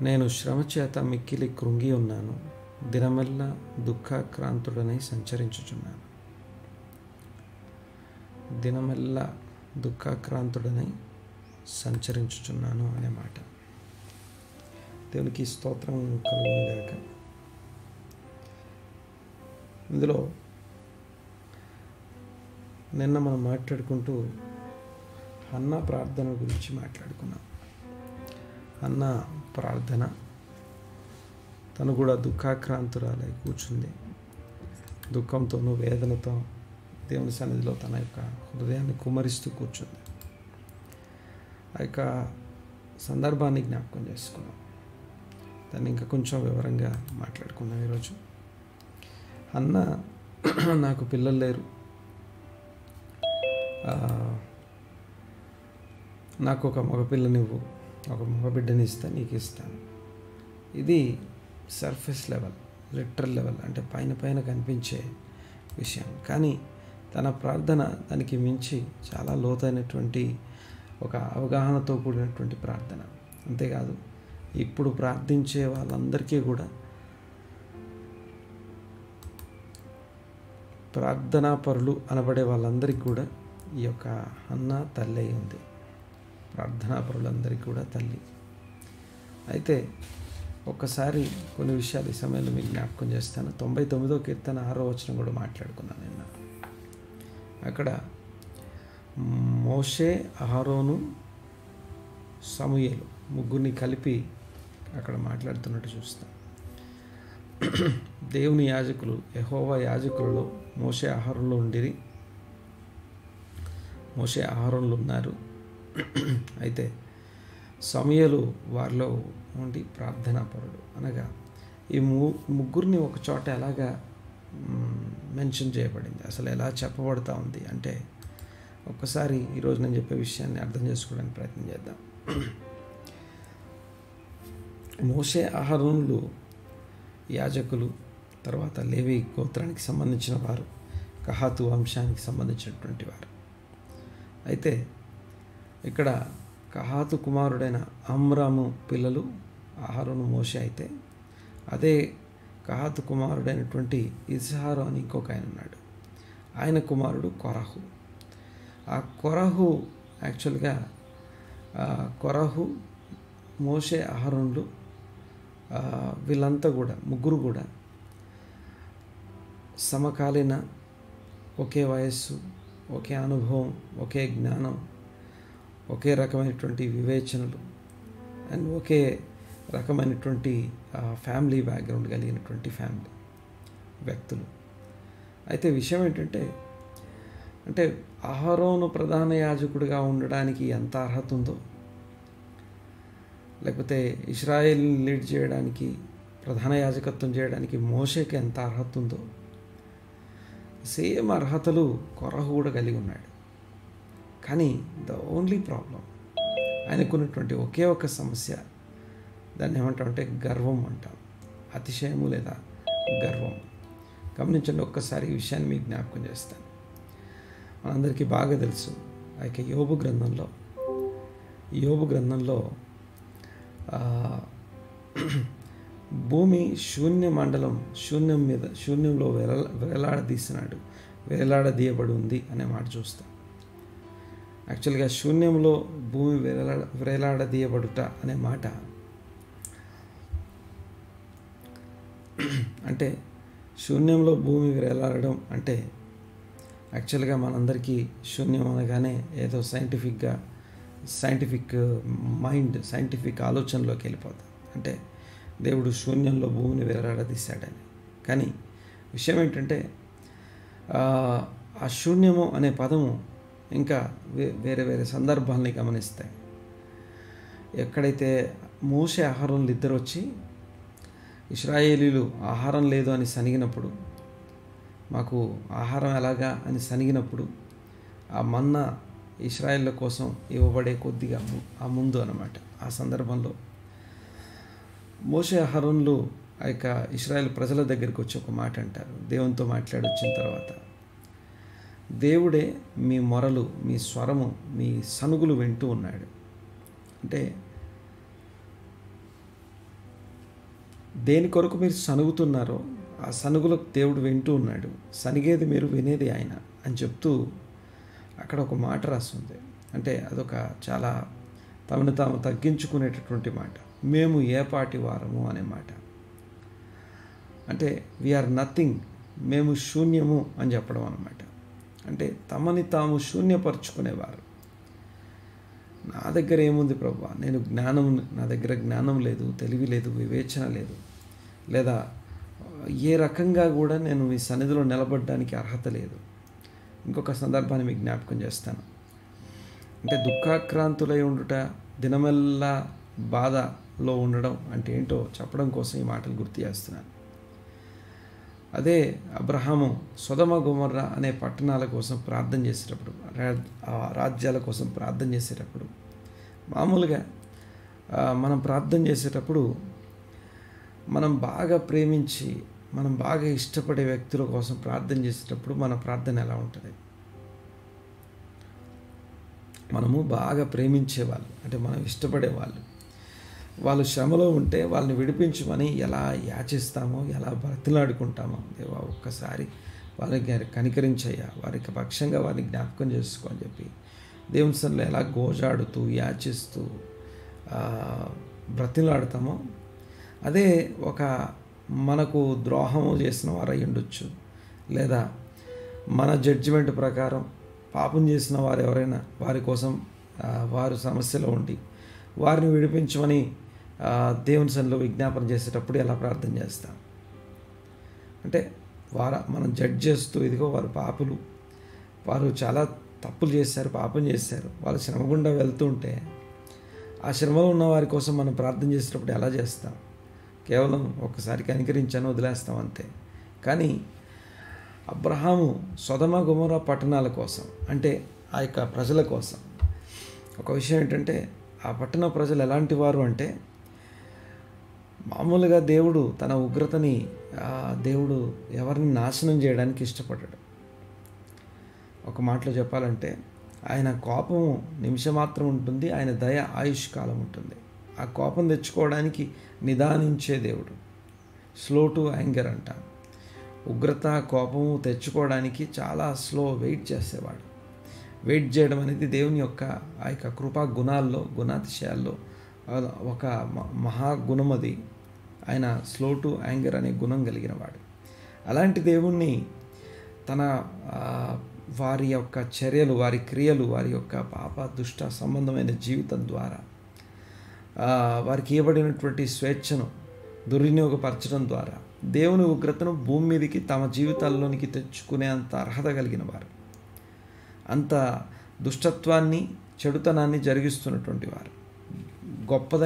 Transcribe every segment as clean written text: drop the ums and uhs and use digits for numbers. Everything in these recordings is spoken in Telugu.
నేను శ్రమచేత మిక్కిలి కృంగి ఉన్నాను, దినమెల్లా దుఃఖాక్రాంతుడనై సంచరించుచున్నాను. దినమెల్లా దుఃఖాక్రాంతుడనై సంచరించుచున్నాను అనే మాట. దేవునికి స్తోత్రం కలుగునుగాక. ఇందులో నిన్న మనం మాట్లాడుకుంటూ హన్నా ప్రార్థన గురించి మాట్లాడుకున్నాం. హన్నా ప్రార్థన, తను కూడా దుఃఖాక్రాంతురాలై కూర్చుంది. దుఃఖంతోనూ వేదనతో దేవుని సన్నిధిలో తన యొక్క హృదయాన్ని కుమ్మరిస్తూ కూర్చుంది. ఆ యొక్క సందర్భాన్ని జ్ఞాపకం చేసుకున్నాం. దాన్ని ఇంకా కొంచెం వివరంగా మాట్లాడుకున్నాం ఈరోజు. హన్నా, నాకు పిల్లలు లేరు, నాకు ఒక మగపిల్లనివ్వు, ఒక మగబిడ్డని ఇస్తా, నీకు ఇస్తాను. ఇది సర్ఫేస్ లెవెల్, లిటరల్ లెవెల్, అంటే పైన పైన కనిపించే విషయం. కానీ తన ప్రార్థన దానికి మించి చాలా లోతైనటువంటి ఒక అవగాహనతో కూడినటువంటి ప్రార్థన. అంతేకాదు, ఇప్పుడు ప్రార్థించే వాళ్ళందరికీ కూడా ప్రార్థనా పరులు అనబడే వాళ్ళందరికీ కూడా ఈ యొక్క హన్నా తల్లి అయి ఉంది. ప్రార్థనా పరులందరికీ కూడా తల్లి. అయితే ఒక్కసారి కొన్ని విషయాలు ఈ సమయంలో మీకు జ్ఞాపకం చేస్తాను. 99వ కీర్తన 6వ వచనం కూడా మాట్లాడుకున్నాను నిన్న. అక్కడ మోషే, అహరోను, సమూయేలు ముగ్గురిని కలిపి అక్కడ మాట్లాడుతున్నట్టు చూస్తాం. దేవుని యాజకులు, యెహోవా యాజకులలో మోషే, అహరోనులు ఉండిరి. మోషే, అహరోనులు ఉన్నారు. అయితే సమూయేలు వారిలో ఉండి ప్రార్థనా పరుడు. అనగా ఈ ముగ్గురిని ఒక చోట ఎలాగా మెన్షన్ చేయబడింది, అసలు ఎలా చెప్పబడుతూ ఉంది అంటే, ఒక్కసారి ఈరోజు నేను చెప్పే విషయాన్ని అర్థం చేసుకోవడానికి ప్రయత్నం చేద్దాం. మోషే, అహరోనులు యాజకులు, తర్వాత లేవి గోత్రానికి సంబంధించిన వారు, కహాతు వంశానికి సంబంధించినటువంటి వారు. అయితే ఇక్కడ కహాతు కుమారుడైన అమ్రాము పిల్లలు అహరోను, మోషే. అయితే అదే కహాతు కుమారుడైనటువంటి ఇస్హారు అని ఇంకొక ఆయన ఉన్నాడు. ఆయన కుమారుడు కొరహు. ఆ కొరహు యాక్చువల్గా కొరహు, మోషే, అహరోనులు వీళ్ళంతా కూడా ముగ్గురు కూడా సమకాలీన, ఒకే వయస్సు, ఒకే అనుభవం, ఒకే జ్ఞానం, ఒకే రకమైనటువంటి వివేచనలు అండ్ ఒకే రకమైనటువంటి ఫ్యామిలీ బ్యాక్గ్రౌండ్ కలిగినటువంటి ఫ్యామిలీ వ్యక్తులు. అయితే విషయం ఏంటంటే, అంటే అహరోను ప్రధాన యాజకుడిగా ఉండడానికి ఎంత అర్హత ఉందో, లేకపోతే ఇశ్రాయేల్ లీడ్ చేయడానికి, ప్రధాన యాజకత్వం చేయడానికి మోషేకి ఎంత అర్హత ఉందో, సేమ్ అర్హతలు కొరహు కూడా కలిగి ఉన్నాడు. కానీ ద ఓన్లీ ప్రాబ్లం, ఆయనకున్నటువంటి ఒకే ఒక సమస్య, దాన్ని ఏమంటామంటే గర్వం అంటాం. అతిశయము లేదా గర్వం. గమనించండి, ఒక్కసారి ఈ విషయాన్ని మీకు జ్ఞాపకం చేస్తాను. మనందరికీ బాగా తెలుసు, ఆ యొక్క యోబు గ్రంథంలో భూమి శూన్య మండలం, శూన్యంలో వేలాడదీయబడి ఉంది అనే మాట చూస్తాం. యాక్చువల్గా శూన్యంలో భూమి వేలాడదీయబడుట అనే మాట అంటే, శూన్యంలో భూమి వేలాడడం అంటే యాక్చువల్గా మనందరికీ శూన్యం అనగానే ఏదో సైంటిఫిక్ మైండ్, సైంటిఫిక్ ఆలోచనలోకి వెళ్ళిపోతాం. అంటే దేవుడు శూన్యంలో భూమిని వేలాడదీశాడని. కానీ విషయం ఏంటంటే, ఆ శూన్యము అనే పదము ఇంకా వేరే వేరే సందర్భాలని గమనిస్తాయి. ఎక్కడైతే మోషే, అహరోనులు ఇద్దరు వచ్చి ఇశ్రాయేలీలు ఆహారం లేదు అని సనిగినప్పుడు, మాకు ఆహారం ఎలాగా అని సనిగినప్పుడు, ఆ మన్నా ఇశ్రాయేళ్ల కోసం ఇవ్వబడే కొద్దిగా ఆ ముందు అన్నమాట. ఆ సందర్భంలో మోషే, అహరోనులు ఆ యొక్క ఇశ్రాయేల్ ప్రజల దగ్గరికి వచ్చి ఒక మాట అంటారు. దేవునితో మాట్లాడి వచ్చిన తర్వాత, దేవుడే మీ మొరలు, మీ స్వరము, మీ సనుగులు వింటూ ఉన్నాడు. అంటే దేని కొరకు మీరు సనుగుతున్నారో ఆ సనుగులకు దేవుడు వింటూ ఉన్నాడు, సనిగేది మీరు వినేది ఆయన అని చెప్తూ అక్కడ ఒక మాట రాస్తుంది. అంటే అదొక చాలా తమను తాము తగ్గించుకునేటటువంటి మాట. మేము ఏ పాటి వారము అనే మాట. అంటే వీఆర్ నథింగ్, మేము శూన్యము అని చెప్పడం అన్నమాట. అంటే తమని తాము శూన్యపరుచుకునేవారు. నా దగ్గర ఏముంది ప్రభువా, నా దగ్గర జ్ఞానం లేదు, తెలివి లేదు, వివేచన లేదు, లేదా ఏ రకంగా కూడా నేను మీ సన్నిధిలో నిలబడడానికి అర్హత లేదు. ఇంకొక సందర్భాన్ని మీకు జ్ఞాపకం చేస్తాను. అంటే దుఃఖాక్రాంతులై ఉండుట, దినమెల్లా బాధలో ఉండడం అంటే ఏంటో చెప్పడం కోసం ఈ మాటలు గుర్తు చేస్తున్నాను. అదే అబ్రహాము సొదొమ గొమొర్రా అనే పట్టణాల కోసం ప్రార్థన చేసేటప్పుడు, రాజ్యాల కోసం ప్రార్థన చేసేటప్పుడు, మామూలుగా మనం ప్రార్థన చేసేటప్పుడు మనం బాగా ప్రేమించి మనం బాగా ఇష్టపడే వ్యక్తుల కోసం ప్రార్థన చేసేటప్పుడు మన ప్రార్థన ఎలా ఉంటుంది? మనము బాగా ప్రేమించేవాళ్ళు, అంటే మనం ఇష్టపడేవాళ్ళు, వాళ్ళు శ్రమలో ఉంటే వాళ్ళని విడిపించమని ఎలా యాచిస్తామో, ఎలా బ్రతిలాడుకుంటామో, దేవా ఒక్కసారి వాళ్ళకి కనికరించయ్యా, వారికి పక్షంగా వారిని జ్ఞాపకం చేసుకో అని చెప్పి దేవుని సన్నిధిలో ఎలా గోజాడుతూ యాచిస్తూ బ్రతిలాడుతామో, అదే ఒక మనకు ద్రోహము చేసిన వారు అయి ఉండొచ్చు, లేదా మన జడ్జిమెంట్ ప్రకారం పాపం చేసిన వారు ఎవరైనా వారి కోసం వారు సమస్యలో ఉండి వారిని విడిపించమని దేవుని సన్నిధిలో విజ్ఞాపన చేసేటప్పుడు ఎలా ప్రార్థన చేస్తాం? అంటే మనం జడ్జ్ చేస్తూ, ఇదిగో వారు పాపులు, వారు చాలా తప్పులు చేశారు, పాపం చేశారు, వాళ్ళు శ్రమ గుండా వెళ్తుంటే ఆ శ్రమలో ఉన్న వారి కోసం మనం ప్రార్థన చేసేటప్పుడు ఎలా చేస్తాం? కేవలం ఒక్కసారి కనికరించాను వదిలేస్తాం అంతే. కానీ అబ్రహాము సొదొమ గొమొర్రా పట్టణాల కోసం, అంటే ఆ యొక్క ప్రజల కోసం ఒక విషయం ఏంటంటే, ఆ పట్టణ ప్రజలు ఎలాంటి వారు అంటే, మామూలుగా దేవుడు తన ఉగ్రతని దేవుడు ఎవరిని నాశనం చేయడానికి ఇష్టపడ్డాడు. ఒక మాటలో చెప్పాలంటే, ఆయన కోపము నిమిషమాత్రం ఉంటుంది, ఆయన దయ ఆయుష్కాలం ఉంటుంది. ఆ కోపం తెచ్చుకోవడానికి నిదానించే దేవుడు, స్లో టు యాంగర్ అంట. ఉగ్రత కోపము తెచ్చుకోవడానికి చాలా స్లో వెయిట్ చేసేవాడు. వెయిట్ చేయడం అనేది దేవుని యొక్క ఆ యొక్క కృపా గుణాల్లో, గుణాతిశయాల్లో ఒక మహాగుణం అది. ఆయన స్లో టు యాంగర్ అనే గుణం కలిగిన వాడు. అలాంటి దేవుణ్ణి తన వారి యొక్క చర్యలు, వారి క్రియలు, వారి యొక్క పాప దుష్ట సంబంధమైన జీవితం ద్వారా వారికి ఇవ్వబడినటువంటి స్వేచ్ఛను దుర్వినియోగపరచడం ద్వారా దేవుని ఉగ్రతను భూమి మీదకి తమ జీవితాల్లోనికి తెచ్చుకునే అంత అర్హత కలిగిన వారు, అంత దుష్టత్వాన్ని, చెడుతనాన్ని జరిగిస్తున్నటువంటి వారు, గొప్ప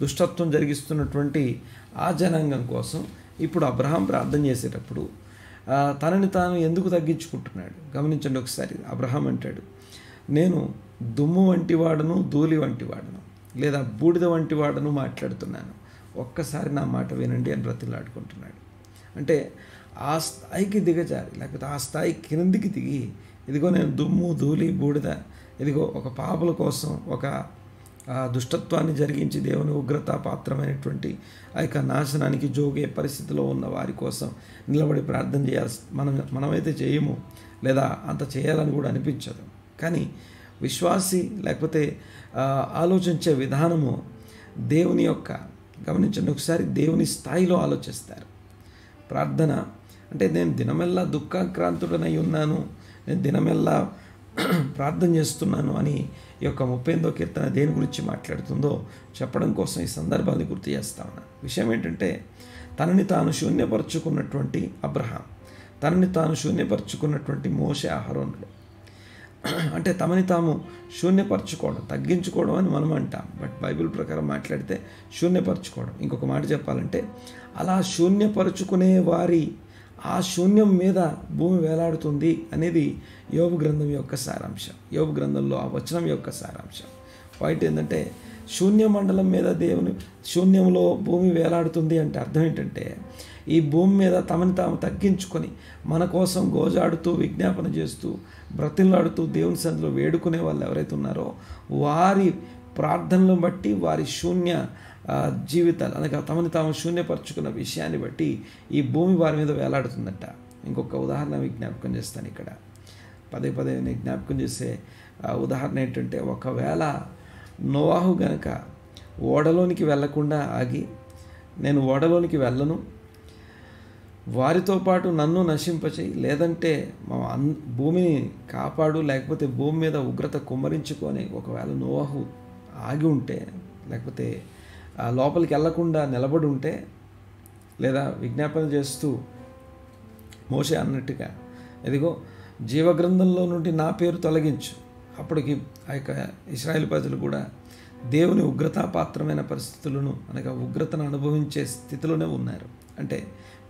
దుష్టత్వం జరిగిస్తున్నటువంటి ఆ జనాంగం కోసం ఇప్పుడు అబ్రహాం ప్రార్థన చేసేటప్పుడు తనని తాను ఎందుకు తగ్గించుకుంటున్నాడు గమనించండి ఒకసారి. అబ్రహాం అంటాడు, నేను దుమ్ము వంటి వాడను, ధూళి వంటి వాడను, లేదా బూడిద వంటి వాడను మాట్లాడుతున్నాను, ఒక్కసారి నా మాట వినండి అని బ్రతిలాడుకుంటున్నాడు. అంటే ఆ స్థాయికి దిగజారి, లేకపోతే ఆ స్థాయి కిందికి దిగి, ఇదిగో నేను దుమ్ము, ధూళి, బూడిద, ఇదిగో ఒక పాపల కోసం, ఒక దుష్టత్వాన్ని జరిగించి దేవుని ఉగ్రత పాత్రమైనటువంటి ఆ యొక్క నాశనానికి జోగే పరిస్థితిలో ఉన్న వారి కోసం నిలబడి ప్రార్థన చేయాల్సి మనమైతే చేయము, లేదా అంత చేయాలని కూడా అనిపించదు. కానీ విశ్వాసి లేకపోతే ఆలోచించే విధానము దేవుని యొక్క, గమనించండి ఒకసారి, దేవుని స్థాయిలో ఆలోచిస్తారు. ప్రార్థన అంటే నేను దినమెల్లా దుఃఖాక్రాంతుడనై ఉన్నాను, నేను దినమెల్లా ప్రార్థన చేస్తున్నాను అని ఈ యొక్క 38వ కీర్తన దేని గురించి మాట్లాడుతుందో చెప్పడం కోసం ఈ సందర్భాన్ని గుర్తు చేస్తా ఉన్నాను. విషయం ఏంటంటే, తనని తాను శూన్యపరుచుకున్నటువంటి అబ్రహాం, తనని తాను శూన్యపరుచుకున్నటువంటి మోషే, అహరోనులు, అంటే తమని తాము శూన్యపరచుకోవడం, తగ్గించుకోవడం అని మనం అంటాం. బట్ బైబిల్ ప్రకారం మాట్లాడితే శూన్యపరచుకోవడం. ఇంకొక మాట చెప్పాలంటే, అలా శూన్యపరుచుకునే వారి ఆ శూన్యం మీద భూమి వేలాడుతుంది అనేది యోబు గ్రంథం యొక్క సారాంశం. యోబు గ్రంథంలో ఆ వచనం యొక్క సారాంశం పాయింట్ ఏంటంటే, శూన్య మండలం మీద దేవుని శూన్యంలో భూమి వేలాడుతుంది అంటే అర్థం ఏంటంటే, ఈ భూమి మీద తమని తాము తగ్గించుకొని మన కోసం గోజాడుతూ, విజ్ఞాపన చేస్తూ, బ్రతిలాడుతూ దేవుని సన్నిధిలో వేడుకునే వాళ్ళు ఎవరైతే ఉన్నారో వారి ప్రార్థనలను బట్టి వారి శూన్య జీవితాలు అనగా తమని తాము శూన్యపరుచుకున్న విషయాన్ని బట్టి ఈ భూమి వారి మీద వేలాడుతుందట. ఇంకొక ఉదాహరణ జ్ఞాపకం చేస్తాను ఇక్కడ. పదే పదే నేను జ్ఞాపకం చేసే ఉదాహరణ ఏంటంటే, ఒకవేళ నోవాహు గనక ఓడలోనికి వెళ్ళకుండా ఆగి, నేను ఓడలోనికి వెళ్ళను, వారితో పాటు నన్ను నశింపచేయి, లేదంటే భూమిని కాపాడు, లేకపోతే భూమి మీద ఉగ్రత కుమ్మరించుకొని ఒకవేళ నోవాహు ఆగి ఉంటే, లేకపోతే లోపలికి వెళ్లకుండా నిలబడి ఉంటే, లేదా విజ్ఞాపన చేస్తూ మోషే అన్నట్టుగా, ఇదిగో జీవగ్రంథంలో నుండి నా పేరు తొలగించు, అప్పటికి ఆ యొక్క ఇశ్రాయేలు ప్రజలు కూడా దేవుని ఉగ్రతాపాత్రమైన పరిస్థితులను అనగా ఉగ్రతను అనుభవించే స్థితిలోనే ఉన్నారు. అంటే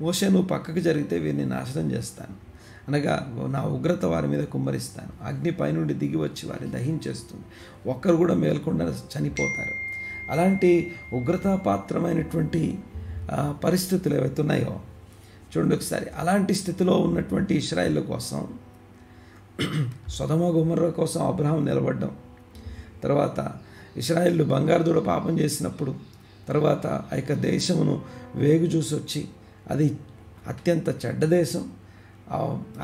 మోషే, నువ్వు పక్కకు జరిగితే వీరిని నాశనం చేస్తాను, అనగా నా ఉగ్రత వారి మీద కుమ్మరిస్తాను, అగ్ని పైనుండి దిగి వచ్చి వారిని దహించేస్తుంది, ఒక్కరు కూడా మేల్కొండ చనిపోతారు. అలాంటి ఉగ్రతాపాత్రమైనటువంటి పరిస్థితులు ఏవైతే ఉన్నాయో చూడండి ఒకసారి. అలాంటి స్థితిలో ఉన్నటువంటి ఇశ్రాయేలు కోసం, సొదొమ గొమొర్రా కోసం అబ్రహాం నిలబడ్డం, తర్వాత ఇశ్రాయేలు బంగారు దూడ పాపం చేసినప్పుడు, తర్వాత ఆ యొక్క దేశమును వేగు చూసి వచ్చి అది అత్యంత చెడ్డ దేశం,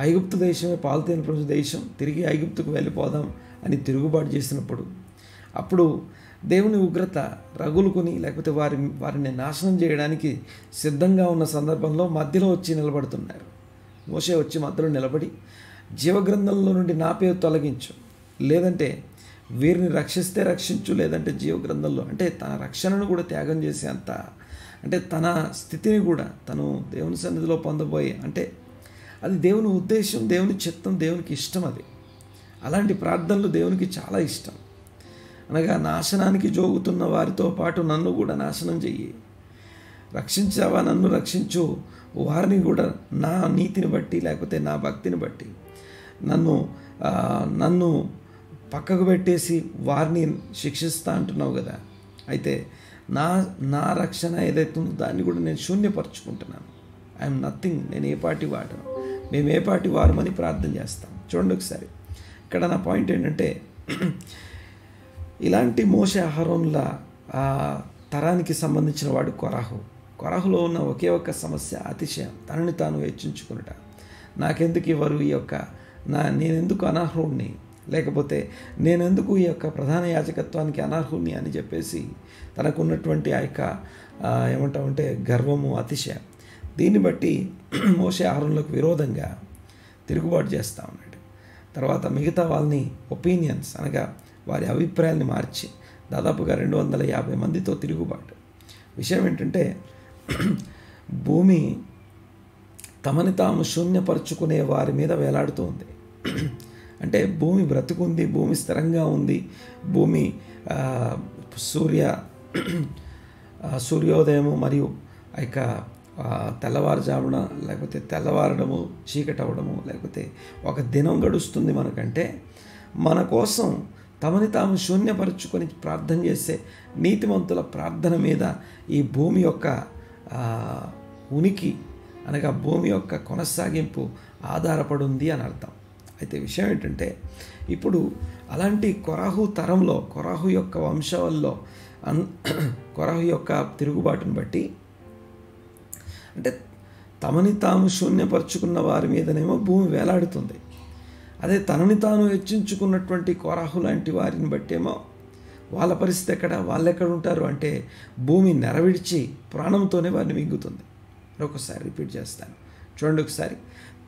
ఐగుప్తు దేశమే పాలుతేనె ప్రపంచ దేశం, తిరిగి ఐగుప్తుకు వెళ్ళిపోదాం తిరుగుబాటు చేసినప్పుడు, అప్పుడు దేవుని ఉగ్రత రగులుకొని లేకపోతే వారిని నాశనం చేయడానికి సిద్ధంగా ఉన్న సందర్భంలో మధ్యలో వచ్చి నిలబడుతున్నారు. మోషే వచ్చి మధ్యలో నిలబడి, జీవగ్రంథంలో నుండి నా పేరు తొలగించు, లేదంటే వీరిని రక్షిస్తే రక్షించు, లేదంటే జీవగ్రంథంలో, అంటే తన రక్షణను కూడా త్యాగం చేసే అంత, అంటే తన స్థితిని కూడా తను దేవుని సన్నిధిలో పొందబోయే, అంటే అది దేవుని ఉద్దేశం, దేవుని చిత్తం, దేవునికి ఇష్టం. అది అలాంటి ప్రార్థనలు దేవునికి చాలా ఇష్టం. అనగా నాశనానికి జోగుతున్న వారితో పాటు నన్ను కూడా నాశనం చెయ్యి, రక్షించావా నన్ను రక్షించు, వారిని కూడా నా నీతిని బట్టి లేకపోతే నా భక్తిని బట్టి నన్ను పక్కకు పెట్టేసి వారిని శిక్షిస్తా అంటున్నావు కదా. అయితే నా రక్షణ ఏదైతే ఉందో దాన్ని కూడా నేను శూన్యపరుచుకుంటున్నాను. ఐఎమ్ నథింగ్, నేను ఏ పార్టీ వాడను, మేము ఏ పార్టీ వారమని ప్రార్థన చేస్తాం. చూడండి ఒకసారి, ఇక్కడ నా పాయింట్ ఏంటంటే, ఇలాంటి మోషే అహరోనుల తరానికి సంబంధించిన వాడు కొరాహులో ఉన్న ఒకే ఒక్క సమస్య అతిశయం, తనని తాను హెచ్చించుకునుట. నాకెందుకు ఇవ్వరు ఈ యొక్క నేనెందుకు అనర్హుణ్ణి, లేకపోతే నేనెందుకు ఈ యొక్క ప్రధాన యాజకత్వానికి అనర్హుణ్ణి అని చెప్పేసి తనకున్నటువంటి ఆ యొక్క ఏమంటామంటే గర్వము, అతిశయం, దీన్ని బట్టి మోషే అహరోనులకు విరోధంగా తిరుగుబాటు చేస్తూ ఉన్నాడు. తర్వాత మిగతా వాళ్ళని ఒపీనియన్స్ అనగా వారి అభిప్రాయాన్ని మార్చి దాదాపుగా 250 మందితో తిరుగుబాటు. విషయం ఏంటంటే, భూమి తమని తాము శూన్యపరుచుకునే వారి మీద వేలాడుతూ ఉంది. అంటే భూమి బ్రతుకుంది, భూమి స్థిరంగా ఉంది, భూమి సూర్యోదయము మరియు ఆ యొక్క తెల్లవారుజామున లేకపోతే తెల్లవారడము, చీకటి అవ్వడము, లేకపోతే ఒక దినం గడుస్తుంది మనకంటే, మన కోసం తమని తాము శూన్యపరుచుకొని ప్రార్థన చేసే నీతిమంతుల ప్రార్థన మీద ఈ భూమి యొక్క ఉనికి అనగా భూమి యొక్క కొనసాగింపు ఆధారపడి ఉంది అని అర్థం. అయితే విషయం ఏంటంటే, ఇప్పుడు అలాంటి కొరాహు తరంలో, కొరాహు యొక్క వంశావల్లో, కొరాహు యొక్క తిరుగుబాటును బట్టి, అంటే తమని తాము శూన్యపరుచుకున్న వారి మీదనేమో భూమి వేలాడుతుంది. అదే తనని తాను హెచ్చించుకున్నటువంటి కొరాహు లాంటి వారిని బట్టేమో వాళ్ళ పరిస్థితి ఎక్కడ, వాళ్ళు ఎక్కడ ఉంటారు అంటే భూమి నెరవిడిచి ప్రాణంతోనే వారిని మింగుతుంది. మరొకసారి రిపీట్ చేస్తాను, చూడండి ఒకసారి.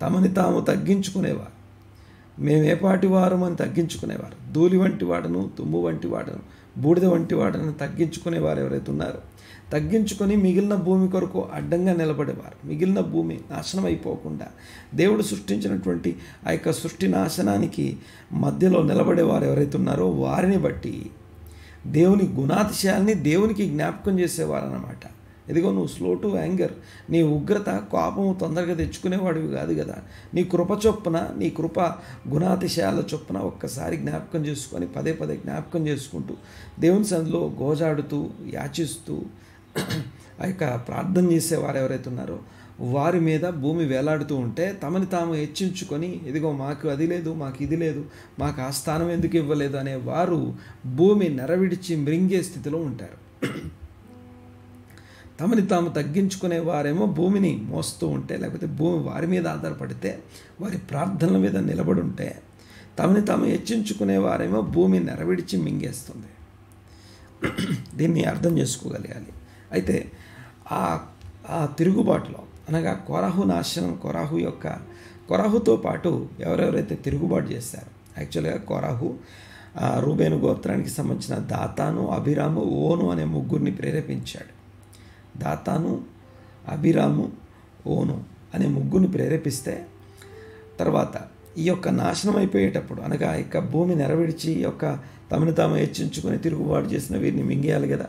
తమని తాము తగ్గించుకునేవారు, మేమేపాటి వారు అని తగ్గించుకునేవారు, ధూళి వంటి వాడను, తుమ్ము వంటి వాడను, బూడిద వంటి వాడను తగ్గించుకునేవారు ఎవరైతే ఉన్నారో, తగ్గించుకొని మిగిలిన భూమి కొరకు అడ్డంగా నిలబడేవారు. మిగిలిన భూమి నాశనం అయిపోకుండా దేవుడు సృష్టించినటువంటి ఆ యొక్క సృష్టి నాశనానికి మధ్యలో నిలబడేవారు ఎవరైతే ఉన్నారో వారిని బట్టి దేవుని గుణాతిశయాల్ని దేవునికి జ్ఞాపకం చేసేవారు అన్నమాట. ఇదిగో నువ్వు స్లో టు యాంగర్, నీ ఉగ్రత కోపము తొందరగా తెచ్చుకునేవాడివి కాదు కదా, నీ కృప చొప్పున, నీ కృప గుణాతిశయాల చొప్పున ఒక్కసారి జ్ఞాపకం చేసుకొని పదే పదే జ్ఞాపకం చేసుకుంటూ దేవుని సన్నిధిలో గోజాడుతూ యాచిస్తూ ఆ యొక్క ప్రార్థన చేసేవారు ఎవరైతే ఉన్నారో వారి మీద భూమి వేలాడుతూ ఉంటే, తమని తాము హెచ్చించుకొని ఇదిగో మాకు అది లేదు, మాకు ఇది లేదు, మాకు ఆ స్థానం ఎందుకు ఇవ్వలేదు అనే వారు భూమి నెరవిడిచి మృంగే స్థితిలో ఉంటారు. తమని తాము తగ్గించుకునే వారేమో భూమిని మోస్తూ ఉంటే, లేకపోతే భూమి వారి మీద ఆధారపడితే, వారి ప్రార్థనల మీద నిలబడి ఉంటే, తమని తాము హెచ్చించుకునే వారేమో భూమి నెరవిడిచి మింగేస్తుంది. దీన్ని అర్థం చేసుకోగలగాలి. అయితే ఆ తిరుగుబాటులో అనగా కోరాహు నాశనం, కోరాహుతో పాటు ఎవరెవరైతే తిరుగుబాటు చేశారో, యాక్చువల్గా కోరాహు రూబేను గోత్రానికి సంబంధించిన దాతాను, అభిరాము, ఓను అనే ముగ్గురిని ప్రేరేపించాడు. దాతాను, అభిరాము, ఓను అనే ముగ్గురిని ప్రేరేపిస్తే తర్వాత ఈ యొక్క నాశనం అయిపోయేటప్పుడు, అనగా ఇక భూమి నెరవేర్చి తమను తాము హెచ్చించుకొని తిరుగుబాటు చేసిన వీరిని మింగేయాలి కదా.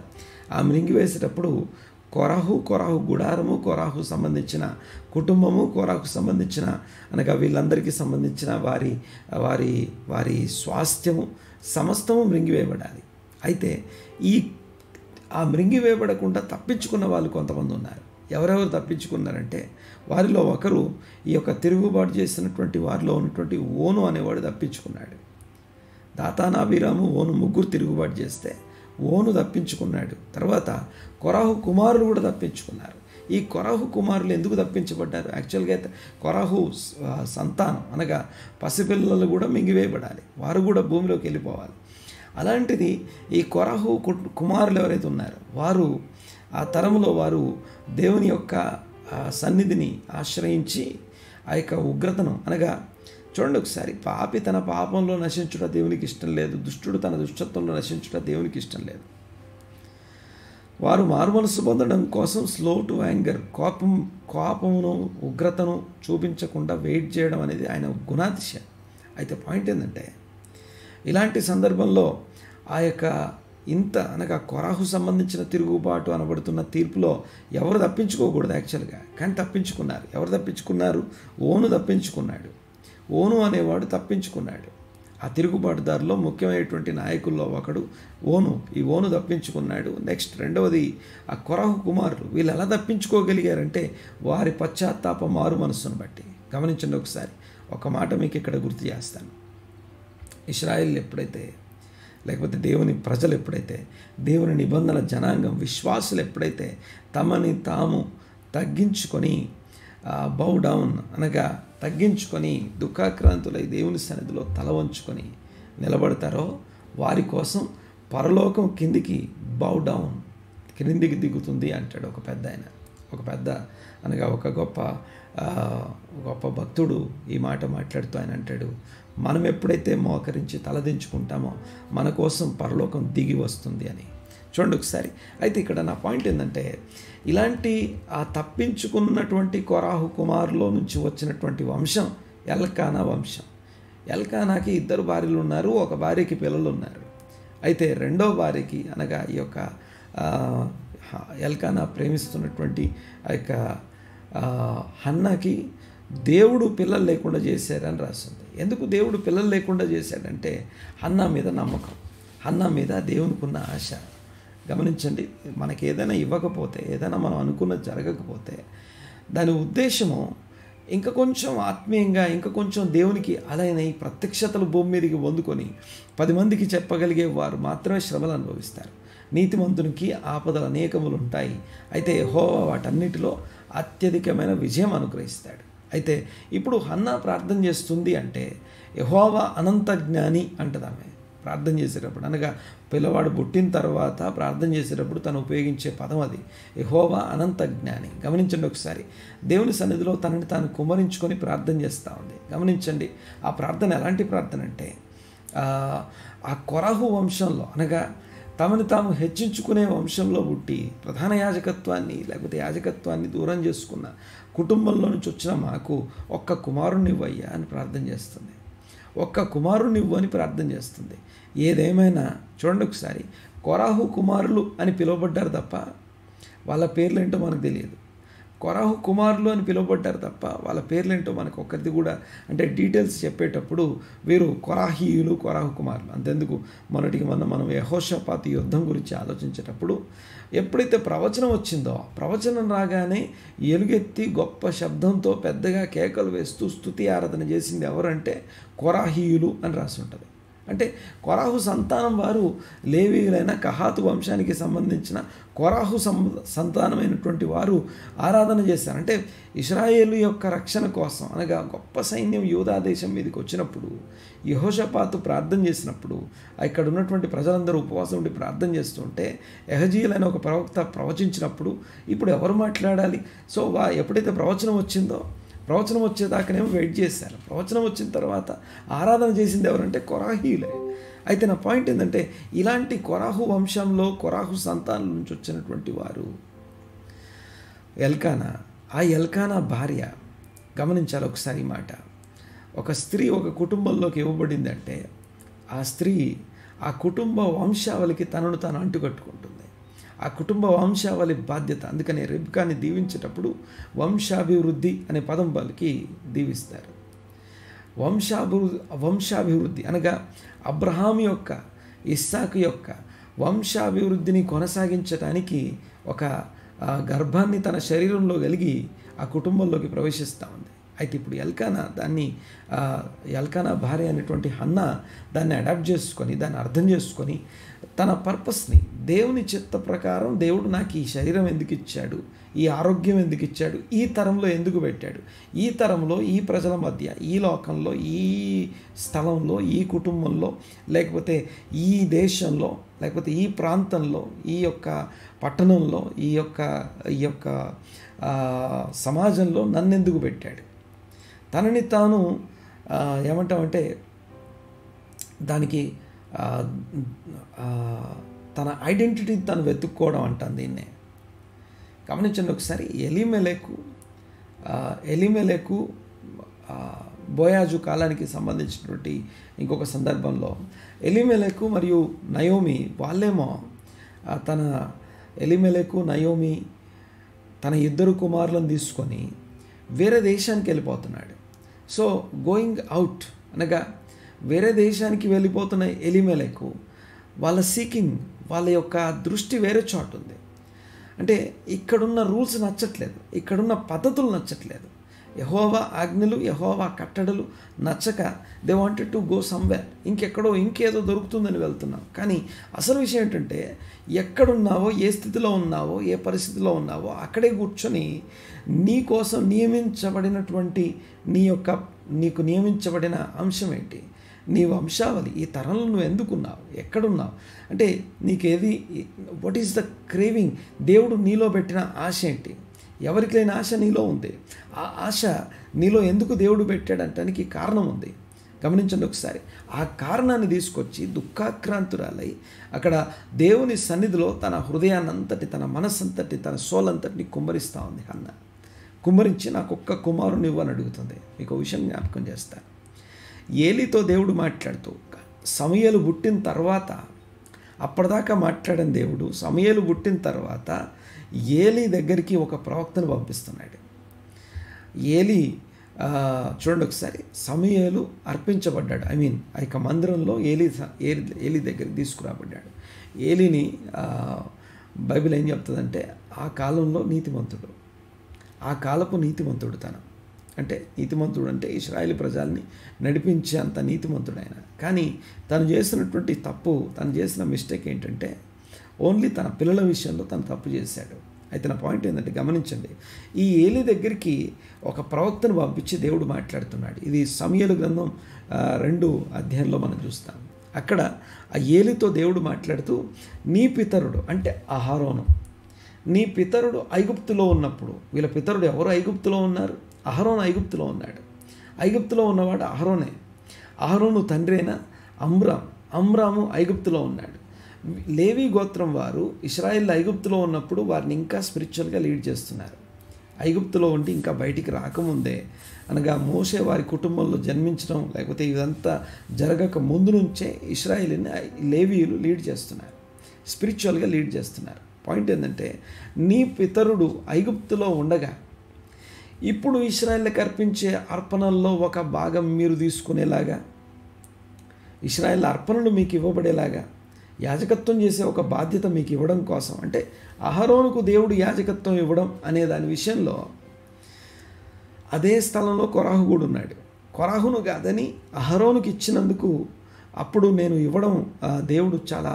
ఆ మింగివేసేటప్పుడు కోరాహు గుడారము, కోరాహు సంబంధించిన కుటుంబము, కోరాహు సంబంధించిన అనగా వీళ్ళందరికీ సంబంధించిన వారి స్వాస్థ్యము సమస్తము మృంగివేయబడాలి. అయితే ఆ మృంగివేయబడకుండా తప్పించుకున్న వాళ్ళు కొంతమంది ఉన్నారు. ఎవరెవరు తప్పించుకున్నారంటే, వారిలో ఒకరు ఈ యొక్క తిరుగుబాటు చేసినటువంటి వారిలో ఉన్నటువంటి ఓను అనేవాడు తప్పించుకున్నాడు. దాతానాభిరాము, ఓను ముగ్గురు తిరుగుబాటు చేస్తే ఓను తప్పించుకున్నాడు. తర్వాత కోరాహు కుమారులు కూడా తప్పించుకున్నారు. ఈ కోరాహు కుమారులు ఎందుకు తప్పించబడ్డారు? యాక్చువల్గా అయితే కోరాహు సంతానం అనగా పసిపిల్లలు కూడా మింగివేయబడాలి, వారు కూడా భూమిలోకి వెళ్ళిపోవాలి. అలాంటిది ఈ కోరాహు కుమారులు ఎవరైతే ఉన్నారో వారు ఆ తరంలో వారు దేవుని యొక్క సన్నిధిని ఆశ్రయించి ఆ యొక్క ఉగ్రతను అనగా చూడండి ఒకసారి, పాపి తన పాపంలో నశించుట దేవునికి ఇష్టం లేదు, దుష్టుడు తన దుష్టత్వంలో నశించుట దేవునికి ఇష్టం లేదు. వారు మారుమనసు పొందడం కోసం స్లో టు యాంగర్, కోపమును ఉగ్రతను చూపించకుండా వెయిట్ చేయడం అనేది ఆయన గుణాతిశయం. అయితే పాయింట్ ఏంటంటే, ఇలాంటి సందర్భంలో ఆ యొక్క అనగా కోరాహు సంబంధించిన తిరుగుబాటు అనబడుతున్న తీర్పులో ఎవరు తప్పించుకోకూడదు యాక్చువల్గా, కానీ తప్పించుకున్నారు. ఎవరు తప్పించుకున్నారు? ఓను తప్పించుకున్నాడు. ఓను అనేవాడు తప్పించుకున్నాడు. ఆ తిరుగుబాటుదారులో ముఖ్యమైనటువంటి నాయకుల్లో ఒకడు ఓను. ఈ ఓను తప్పించుకున్నాడు. నెక్స్ట్ రెండవది ఆ కోరాహు కుమారులు. వీళ్ళు ఎలా తప్పించుకోగలిగారంటే వారి పశ్చాత్తాప మారు మనస్సును బట్టి. గమనించండి ఒకసారి, ఒక మాట మీకు ఇక్కడ గుర్తు చేస్తాను. ఇశ్రాయేల్ ఎప్పుడైతే, లేకపోతే దేవుని ప్రజలు ఎప్పుడైతే, దేవుని నిబంధన జనాంగం విశ్వాసులు ఎప్పుడైతే తమని తాము తగ్గించుకొని బౌ డౌన్ అనగా తగ్గించుకొని దుఃఖాక్రాంతులై దేవుని సన్నిధిలో తల వంచుకొని నిలబడతారో వారి కోసం పరలోకం కిందికి బౌ డౌన్, క్రిందికి దిగుతుంది అంటాడు ఒక పెద్ద అనగా ఒక గొప్ప భక్తుడు ఈ మాట మాట్లాడుతూ ఆయన అంటాడు, మనం ఎప్పుడైతే మోకరించి తలదించుకుంటామో మన కోసం పరలోకం దిగి వస్తుంది అని. చూడండి ఒకసారి. అయితే ఇక్కడ నా పాయింట్ ఏంటంటే, ఇలాంటి ఆ తప్పించుకున్నటువంటి కోరాహు కుమారులో నుంచి వచ్చినటువంటి వంశం ఎల్కానా వంశం. ఎల్కానాకి 2 భార్యలు ఉన్నారు, ఒక భార్యకి పిల్లలు ఉన్నారు. అయితే రెండో భార్యకి అనగా ఈ యొక్క ఎల్కానా ప్రేమిస్తున్నటువంటి ఆ యొక్క హన్నాకి దేవుడు పిల్లలు లేకుండా చేశారని రాస్తుంది. ఎందుకు దేవుడు పిల్లలు లేకుండా చేశాడంటే హన్నా మీద నమ్మకం, హన్నా మీద దేవునికి ఉన్న ఆశ. గమనించండి, మనకి ఏదైనా ఇవ్వకపోతే, ఏదైనా మనం అనుకున్నది జరగకపోతే దాని ఉద్దేశము ఇంకా కొంచెం ఆత్మీయంగా, ఇంకా కొంచెం దేవునికి అలానే ఈ ప్రత్యక్షతలు భూమి మీదకి పొందుకొని 10 మందికి చెప్పగలిగే వారు మాత్రమే శ్రమలు అనుభవిస్తారు. నీతిమంతునికి ఆపదలు అనేకములు ఉంటాయి, అయితే యెహోవా వాటన్నిటిలో అత్యధికమైన విజయం అనుగ్రహిస్తాడు. అయితే ఇప్పుడు హన్నా ప్రార్థన చేస్తుంది అంటే యెహోవా అనంత జ్ఞాని అంటది ఆమె ప్రార్థన చేసేటప్పుడు. అనగా పిల్లవాడు పుట్టిన తర్వాత ప్రార్థన చేసేటప్పుడు తను ఉపయోగించే పదం అది, యెహోవా అనంత జ్ఞాని. గమనించండి ఒకసారి, దేవుని సన్నిధిలో తనని తాను కుమ్మరించుకొని ప్రార్థన చేస్తూ ఉంది. గమనించండి, ఆ ప్రార్థన ఎలాంటి ప్రార్థన అంటే ఆ కోరాహు వంశంలో అనగా తమను తాము హెచ్చించుకునే వంశంలో పుట్టి ప్రధాన యాజకత్వాన్ని లేకపోతే యాజకత్వాన్ని దూరం చేసుకున్న కుటుంబంలో నుంచి వచ్చిన మాకు ఒక్క కుమారుణ్ణి ఇవ్వయ్యా అని ప్రార్థన చేస్తుంది. ఒక్క కుమారుణ్ణి ఇవ్వు అని ప్రార్థన చేస్తుంది. ఏదేమైనా చూడండి ఒకసారి, కోరాహు కుమారులు అని పిలువబడ్డారు తప్ప వాళ్ళ పేర్లేంటో మనకు తెలియదు. కోరాహు కుమారులు అని పిలువబడ్డారు తప్ప వాళ్ళ పేర్లేంటో మనకు ఒక్కరిది కూడా అంటే డీటెయిల్స్ చెప్పేటప్పుడు వీరు కోరాహీయులు, కోరాహు కుమారులు. అంతెందుకు, మనం యెహోషాపాతు యుద్ధం గురించి ఆలోచించేటప్పుడు ఎప్పుడైతే ప్రవచనం వచ్చిందో, ప్రవచనం రాగానే ఎలుగెత్తి గొప్ప శబ్దంతో పెద్దగా కేకలు వేస్తూ స్తుతి ఆరాధన చేసింది ఎవరంటే కోరాహీయులు అని రాసి ఉంటుంది. అంటే కొరాహు సంతానం వారు లేవీయులైన కహాతు వంశానికి సంబంధించిన కొరాహు సంతానమైనటువంటి వారు ఆరాధన చేశారు. అంటే ఇశ్రాయేలు యొక్క రక్షణ కోసం, అనగా గొప్ప సైన్యం యూదా దేశం మీదకి వచ్చినప్పుడు యెహోషాపాతు ప్రార్థన చేసినప్పుడు ఇక్కడ ఉన్నటువంటి ప్రజలందరూ ఉపవాసం ఉండి ప్రార్థన చేస్తుంటే యెహజీయేలైన ఒక ప్రవక్త ప్రవచించినప్పుడు ఇప్పుడు ఎవరు మాట్లాడాలి? సో ఎప్పుడైతే ప్రవచనం వచ్చిందో, ప్రవచనం వచ్చేదాకానేమో వెయిట్ చేశారు. ప్రవచనం వచ్చిన తర్వాత ఆరాధన చేసింది ఎవరంటే కొరాహీలే. అయితే నా పాయింట్ ఏంటంటే, ఇలాంటి కొరాహు వంశంలో కొరాహు సంతానం నుంచి వచ్చినటువంటి వారు ఎల్కానా, ఆ ఎల్కానా భార్య, గమనించాలి ఒకసారి ఈ మాట. ఒక స్త్రీ ఒక కుటుంబంలోకి ఇవ్వబడిందంటే ఆ స్త్రీ ఆ కుటుంబ వంశావళికి తనను తాను అంటుకట్టుకుంటుంది. ఆ కుటుంబ వంశావళి బాధ్యత. అందుకని రెబ్కాని దీవించేటప్పుడు వంశాభివృద్ధి అనే పదం పలికి దీవిస్తారు. వంశాభివృద్ధి అనగా అబ్రహాము యొక్క, ఇస్సాకు యొక్క వంశాభివృద్ధిని కొనసాగించడానికి ఒక గర్భాన్ని తన శరీరంలో కలిగి ఆ కుటుంబంలోకి ప్రవేశిస్తూ ఉంది. అయితే ఇప్పుడు ఎల్కానా భార్య అనేటువంటి హన్నా దాన్ని అడాప్ట్ చేసుకొని, దాన్ని అర్థం చేసుకొని తన పర్పస్ని, దేవుని చిత్త ప్రకారం దేవుడు నాకు ఈ శరీరం ఎందుకు ఇచ్చాడు, ఈ ఆరోగ్యం ఎందుకు ఇచ్చాడు, ఈ తరంలో ఎందుకు పెట్టాడు, ఈ తరంలో ఈ ప్రజల మధ్య, ఈ లోకంలో, ఈ స్థలంలో, ఈ కుటుంబంలో, లేకపోతే ఈ దేశంలో, లేకపోతే ఈ ప్రాంతంలో, ఈ యొక్క పట్టణంలో, ఈ యొక్క సమాజంలో నన్నెందుకు పెట్టాడు. తనని తాను ఏమంటామంటే దానికి తన ఐడెంటిటీని తను వెతుక్కోవడం అంటాను దీన్నే. గమనించండి ఒకసారి. ఎలిమెలెకు బోయాజు కాలానికి సంబంధించినటువంటి ఇంకొక సందర్భంలో ఎలిమెలెకు మరియు నయోమి వాళ్ళేమో ఎలిమెలెకు నయోమి తన ఇద్దరు కుమారులను తీసుకొని వేరే దేశానికి వెళ్ళిపోతున్నాడు. సో గోయింగ్ అవుట్ అనగా వేరే దేశానికి వెళ్ళిపోతున్న ఎలిమెలెకు వాళ్ళ సీకింగ్, వాళ్ళ యొక్క దృష్టి వేరే చోటు ఉంది. అంటే ఇక్కడున్న రూల్స్ నచ్చట్లేదు, ఇక్కడున్న పద్ధతులు నచ్చట్లేదు, యెహోవా ఆజ్ఞలు, యెహోవా కట్టడలు నచ్చక they wanted to go somewhere, ఇంకేదో దొరుకుతుందని వెళ్తున్నాం. కానీ అసలు విషయం ఏంటంటే, ఎక్కడున్నావో, ఏ స్థితిలో ఉన్నావో, ఏ పరిస్థితిలో ఉన్నావో అక్కడే కూర్చొని నీ కోసం నియమించబడినటువంటి నీకు నియమించబడిన అంశం ఏంటి, నీ వంశావళి, ఈ తరంలో నువ్వు ఎందుకున్నావు, ఎక్కడున్నావు, అంటే నీకేది, వాట్ ఈస్ ద క్రేవింగ్, దేవుడు నీలో పెట్టిన ఆశ ఏంటి, ఎవరికి లేని ఆశ నీలో ఉంది. ఆ ఆశ నీలో ఎందుకు దేవుడు పెట్టాడంటానికి కారణం ఉంది. గమనించండి ఒకసారి. ఆ కారణాన్ని తీసుకొచ్చి దుఃఖాక్రాంతురాలై అక్కడ దేవుని సన్నిధిలో తన హృదయాన్నంతటి, తన మనస్సంతటి, తన సోలంతటిని కుమ్మరిస్తూ ఉంది హన్న. కుమ్మరించి నాకు ఒక్క కుమారుని ఇవ్వని అడుగుతుంది. మీకు ఒక విషయం జ్ఞాపకం చేస్తాను. ఏలీతో దేవుడు మాట్లాడుతూ సమూయేలు పుట్టిన తర్వాత, అప్పటిదాకా మాట్లాడిన దేవుడు సమూయేలు పుట్టిన తర్వాత ఏలీ దగ్గరికి ఒక ప్రవక్తను పంపిస్తున్నాడు. ఏలీ చూడండి ఒకసారి, సమూయేలు అర్పించబడ్డాడు. ఆ యొక్క మందిరంలో ఏలీ దగ్గరికి తీసుకురాబడ్డాడు. ఏలీని బైబిల్ ఏం చెప్తుందంటే, ఆ కాలంలో నీతిమంతుడు, ఆ కాలపు నీతిమంతుడు తను. అంటే నీతిమంతుడు అంటే ఇశ్రాయేలు ప్రజల్ని నడిపించే అంత నీతిమంతుడు ఆయన. కానీ తను చేసినటువంటి తప్పు, తను చేసిన మిస్టేక్ ఏంటంటే ఓన్లీ తన పిల్లల విషయంలో తను తప్పు చేశాడు. అయితే నా పాయింట్ ఏంటంటే, గమనించండి, ఈ ఏలీ దగ్గరికి ఒక ప్రవక్తను పంపించి దేవుడు మాట్లాడుతున్నాడు. ఇది సమూయేలు గ్రంథం 2 అధ్యాయంలో మనం చూస్తాం. అక్కడ ఆ ఏలీతో దేవుడు మాట్లాడుతూ, నీ పితరుడు అంటే అహరోను, నీ పితరుడు ఐగుప్తులో ఉన్నప్పుడు, వీళ్ళ పితరుడు ఎవరు ఐగుప్తులో ఉన్నారు? అహరోను ఐగుప్తులో ఉన్నాడు. ఐగుప్తులో ఉన్నవాడు అహరోనే. అహరోను తండ్రి అయిన అమ్రాము ఐగుప్తులో ఉన్నాడు. లేవి గోత్రం వారు ఇశ్రాయేల్ ఐగుప్తులో ఉన్నప్పుడు వారిని ఇంకా స్పిరిచువల్గా లీడ్ చేస్తున్నారు. ఐగుప్తులో ఉండి ఇంకా బయటికి రాకముందే, అనగా మోషే వారి కుటుంబంలో జన్మించడం, లేకపోతే ఇదంతా జరగక ముందు నుంచే ఇశ్రాయేలుని లేవీయులు లీడ్ చేస్తున్నారు, స్పిరిచువల్గా లీడ్ చేస్తున్నారు. పాయింట్ ఏంటంటే, నీ పితరుడు ఐగుప్తులో ఉండగా ఇప్పుడు ఇశ్రాయేలుకి అర్పించే అర్పణల్లో ఒక భాగం మీరు తీసుకునేలాగా, ఇశ్రాయేల్ అర్పణలు మీకు ఇవ్వబడేలాగా, యాజకత్వం చేసే ఒక బాధ్యత మీకు ఇవ్వడం కోసం, అంటే అహరోనుకు దేవుడు యాజకత్వం ఇవ్వడం అనే దాని విషయంలో అదే స్థలంలో కొరాహు కూడా ఉన్నాడు. కొరాహును కాదని అహరోనుకి ఇచ్చినందుకు అప్పుడు నేను ఇవ్వడం దేవుడు చాలా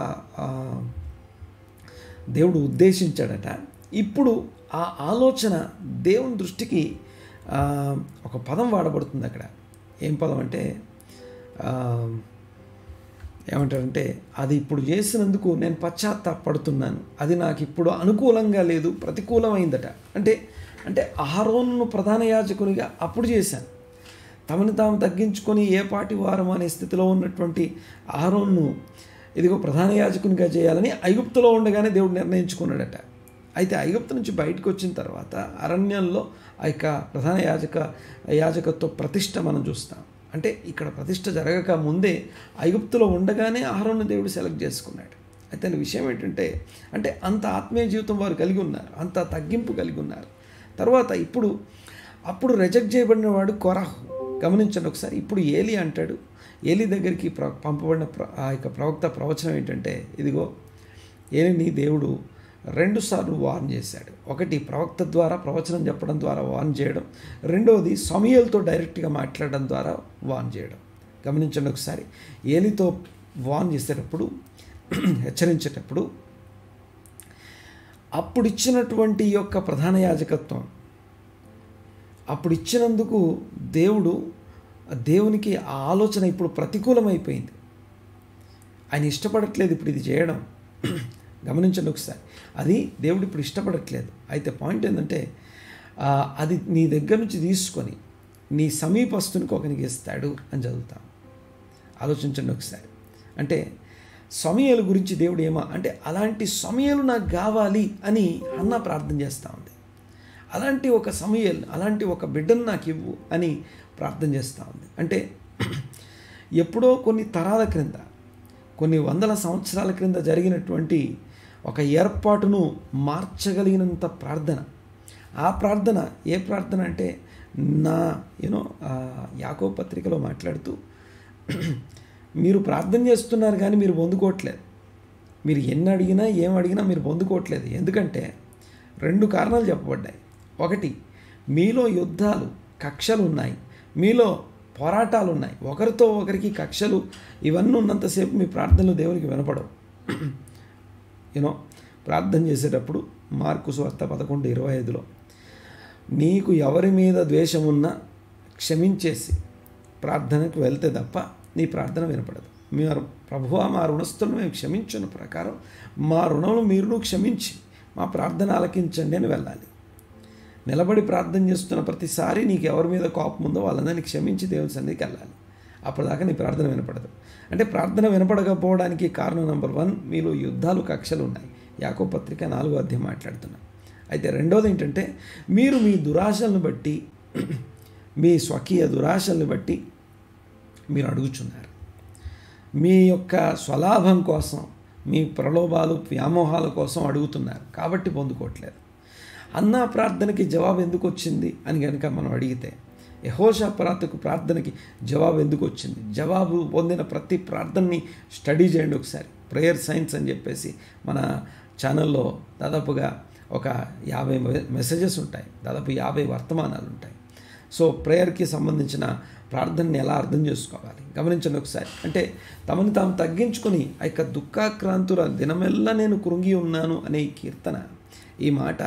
దేవుడు ఉద్దేశించాడట. ఇప్పుడు ఆ ఆలోచన దేవుని దృష్టికి ఒక పదం వాడబడుతుంది అక్కడ. ఏం పదం అంటే ఏమంటారంటే, అది ఇప్పుడు చేసినందుకు నేను పశ్చాత్తాపడుతున్నాను, అది నాకు ఇప్పుడు అనుకూలంగా లేదు, ప్రతికూలమైందట. అంటే అంటే అహరోనును ప్రధాన యాజకునిగా అప్పుడు చేశాను. తమని తాము తగ్గించుకొని ఏ పాటి వారం అనే స్థితిలో ఉన్నటువంటి అహరోనును ఇదిగో ప్రధాన యాజకునిగా చేయాలని ఐగుప్తులో ఉండగానే దేవుడు నిర్ణయించుకున్నాడట. అయితే ఐగుప్తు నుంచి బయటకు వచ్చిన తర్వాత అరణ్యంలో ఆ యొక్క ప్రధాన యాజకత్వ ప్రతిష్ట మనం చూస్తాం. అంటే ఇక్కడ ప్రతిష్ట జరగక ముందే ఐగుప్తులో ఉండగానే అహరోను దేవుడు సెలెక్ట్ చేసుకున్నాడు. అయితే విషయం ఏంటంటే, అంటే అంత ఆత్మీయ జీవితం వారు కలిగి ఉన్నారు, అంత తగ్గింపు కలిగి ఉన్నారు. తర్వాత అప్పుడు రిజెక్ట్ చేయబడిన వాడు కొరాహు. గమనించండి ఒకసారి. ఇప్పుడు ఏలీ అంటాడు, ఏలీ దగ్గరికి పంపబడిన ఆ యొక్క ప్రవక్త ప్రవచనం ఏంటంటే, ఇదిగో ఏలీని దేవుడు 2 సార్లు వార్న్ చేశాడు. ఒకటి ప్రవక్త ద్వారా ప్రవచనం చెప్పడం ద్వారా వార్న్ చేయడం, రెండవది సమూయేలుతో డైరెక్ట్గా మాట్లాడడం ద్వారా వార్న్ చేయడం. గమనించండి ఒకసారి. ఏలీతో వార్న్ చేసేటప్పుడు, హెచ్చరించేటప్పుడు అప్పుడు ఇచ్చినటువంటి యొక్క ప్రధాన యాజకత్వం అప్పుడు ఇచ్చినందుకు దేవునికి ఆ ఆలోచన ఇప్పుడు ప్రతికూలమైపోయింది. ఆయన ఇష్టపడట్లేదు ఇప్పుడు ఇది చేయడం. గమనించండి ఒకసారి. అది దేవుడు ఇప్పుడు ఇష్టపడట్లేదు. అయితే పాయింట్ ఏంటంటే, అది నీ దగ్గర నుంచి తీసుకొని నీ సమీపస్తునికి ఒకనికి ఇస్తాడు అని చదువుతాం. ఆలోచించండి ఒకసారి. అంటే సమూయేలు గురించి దేవుడు అంటే అలాంటి సమూయేలు నాకు కావాలి అని హన్నా ప్రార్థన చేస్తూ ఉంది. అలాంటి ఒక సమూయేలు, అలాంటి ఒక బిడ్డను నాకు ఇవ్వు అని ప్రార్థన చేస్తూ ఉంది. అంటే ఎప్పుడో కొన్ని తరాల క్రింద, కొన్ని వందల సంవత్సరాల క్రింద జరిగినటువంటి ఒక ఏర్పాటును మార్చగలిగినంత ప్రార్థన. ఆ ప్రార్థన ఏ ప్రార్థన అంటే, యాకోబు పత్రికలో మాట్లాడుతూ, మీరు ప్రార్థన చేస్తున్నారు కానీ మీరు పొందుకోవట్లేదు, మీరు ఎన్ని అడిగినా ఏం అడిగినా మీరు పొందుకోవట్లేదు. ఎందుకంటే 2 కారణాలు చెప్పబడ్డాయి. ఒకటి, మీలో యుద్ధాలు, కక్షలు ఉన్నాయి, మీలో పోరాటాలు ఉన్నాయి, ఒకరితో ఒకరికి కక్షలు, ఇవన్నీ ఉన్నంతసేపు మీ ప్రార్థనలు దేవునికి వినపడవు. ప్రార్థన చేసేటప్పుడు మార్కు సువార్త 11:25లో నీకు ఎవరి మీద ద్వేషం ఉన్నా క్షమించేసి ప్రార్థనకు వెళ్తే తప్ప నీ ప్రార్థన వినపడదు. మీరు ప్రభువా మా రుణస్తులను మేము క్షమించిన ప్రకారం మా రుణములు మీరు క్షమించి మా ప్రార్థన ఆలకించండి అని వెళ్ళాలి. నిలబడి ప్రార్థన చేస్తున్న ప్రతిసారి నీకు ఎవరి మీద కోపం ఉందో వాళ్ళందరినీ క్షమించి దేవుని సన్నిధికి వెళ్ళాలి. అప్పటిదాకా నీ ప్రార్థన వినపడదు. అంటే ప్రార్థన వినపడకపోవడానికి కారణం నెంబర్ 1, మీలో యుద్ధాలు, కక్షలు ఉన్నాయి. యాకోబు పత్రిక 4వ అధ్యాయం మాట్లాడుతున్నాం. అయితే రెండోది ఏంటంటే, మీరు మీ దురాశలను బట్టి, మీ స్వకీయ దురాశలను బట్టి మీరు అడుగుచున్నారు. మీ యొక్క స్వలాభం కోసం, మీ ప్రలోభాలు, వ్యామోహాల కోసం అడుగుతున్నారు, కాబట్టి పొందుకోవట్లేదు. అన్నా ప్రార్థనకి జవాబు ఎందుకు వచ్చింది అని కనుక మనం అడిగితే, యెహోషాపాతుకు ప్రార్థనకి జవాబు ఎందుకు వచ్చింది? జవాబు పొందిన ప్రతి ప్రార్థనని స్టడీ చేయండి ఒకసారి. ప్రేయర్ సైన్స్ అని చెప్పేసి మన ఛానల్లో దాదాపుగా ఒక 50 మెసేజెస్ ఉంటాయి, దాదాపు 50 వర్తమానాలు ఉంటాయి. సో ప్రేయర్కి సంబంధించిన ప్రార్థనని ఎలా అర్థం చేసుకోవాలి గమనించండి ఒకసారి. అంటే తమని తాము తగ్గించుకొని ఆ యొక్క దుఃఖాక్రాంతుల దినమెల్లా నేను కృంగి ఉన్నాను అనే ఈ కీర్తన, ఈ మాట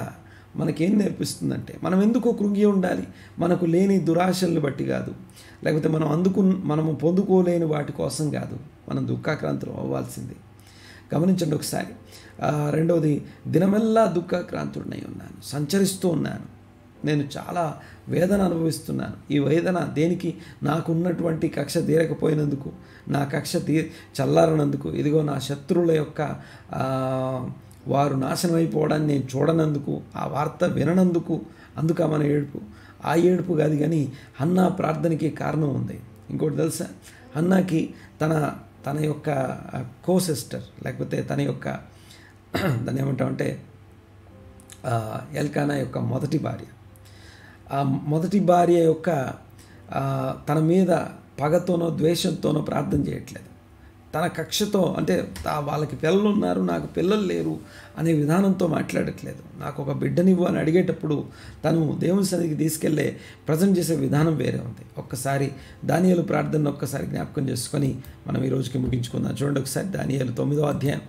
మనకేం నేర్పిస్తుందంటే, మనం ఎందుకు కృంగి ఉండాలి? మనకు లేని దురాశలను బట్టి కాదు, లేకపోతే మనము పొందుకోలేని వాటి కోసం కాదు మనం దుఃఖాక్రాంతులు అవ్వాల్సింది. గమనించండి ఒకసారి. రెండవది, దినమెల్లా దుఃఖాక్రాంతుడినై ఉన్నాను, సంచరిస్తూ ఉన్నాను, నేను చాలా వేదన అనుభవిస్తున్నాను. ఈ వేదన దేనికి? నాకున్నటువంటి కక్ష తీరకపోయినందుకు, నా కక్ష చల్లారనందుకు, ఇదిగో నా శత్రువుల యొక్క వారు నాశనం అయిపోవడాన్ని నేను చూడనందుకు, ఆ వార్త విననందుకు, అందుక మన ఏడుపు. ఆ ఏడుపు కాదు కానీ హన్నా ప్రార్థనకి కారణం ఉంది. ఇంకోటి తెలుసా? హన్నాకి తన యొక్క కో-సిస్టర్, లేకపోతే తన యొక్క దాన్ని ఏమంటామంటే ఎల్కానా యొక్క మొదటి భార్య, ఆ మొదటి భార్య యొక్క తన మీద పగతోనో ద్వేషంతోనో ప్రార్థన చేయట్లేదు. తన కక్షతో, అంటే వాళ్ళకి పిల్లలు ఉన్నారు నాకు పిల్లలు లేరు అనే విధానంతో మాట్లాడట్లేదు. నాకు ఒక బిడ్డనివ్వు అని అడిగేటప్పుడు తను దేవుని సన్నిధికి తీసుకెళ్లే ప్రజెంట్ చేసే విధానం వేరే ఉంది. ఒక్కసారి దానియేలు ప్రార్థనను ఒక్కసారి జ్ఞాపకం చేసుకొని మనం ఈ రోజుకి ముగించుకుందాం. చూడండి ఒకసారి దానియేలు 9వ అధ్యాయం,